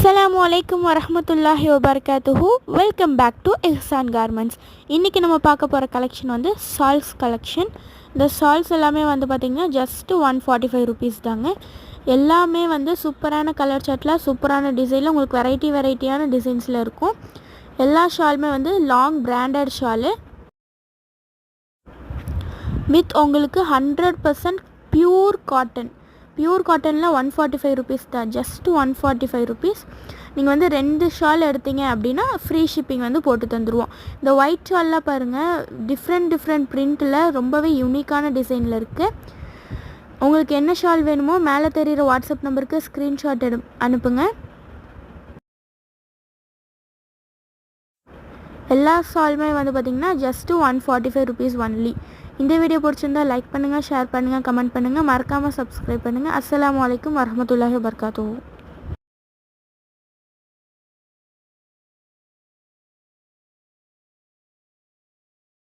அஸ்ஸலாமு அலைக்கும் வரஹ்மத்துல்லாஹி வபரகாத்துஹு. Welcome back to Ihsan garments. இன்றைக்கி நம்ம பார்க்க போகிற கலெக்ஷன் வந்து சால்ஸ் கலெக்ஷன். இந்த சால்ஸ் எல்லாமே வந்து பார்த்திங்கன்னா ஜஸ்ட்டு 145 ருபீஸ் தாங்க. எல்லாமே வந்து சூப்பரான கலர் சார்ட்டில் சூப்பரான டிசைனில் உங்களுக்கு வெரைட்டியான டிசைன்ஸில் இருக்கும். எல்லா ஷாலுமே வந்து லாங் பிராண்டட் ஷாலு வித் உங்களுக்கு 100% பியூர் காட்டனில் 145 ருபீஸ் தான். Just 145 rupees. நீங்கள் வந்து 2 ஷால் எடுத்தீங்க அப்படின்னா ஃப்ரீ ஷிப்பிங் வந்து போட்டு தந்துடுவோம். இந்த ஒயிட் ஷால்லாம் பாருங்கள், டிஃப்ரெண்ட் பிரிண்ட்டில் ரொம்பவே யூனிக்கான டிசைனில் இருக்குது. உங்களுக்கு என்ன ஷால் வேணுமோ மேலே தெரிகிற வாட்ஸ்அப் நம்பருக்கு ஸ்க்ரீன்ஷாட் அனுப்புங்க. எல்லா ஷாலுமே வந்து பார்த்திங்கன்னா ஜஸ்ட்டு 145 ருபீஸ் ஒன்லி. இந்த வீடியோ பிடிச்சிருந்தால் லைக் பண்ணுங்கள், ஷேர் பண்ணுங்கள், கமெண்ட் பண்ணுங்கள், மறக்காமல் சப்ஸ்கிரைப் பண்ணுங்கள். அஸ்ஸலாமு அலைக்கும் வரஹ்மத்துல்லாஹி வபரகாத்துஹு.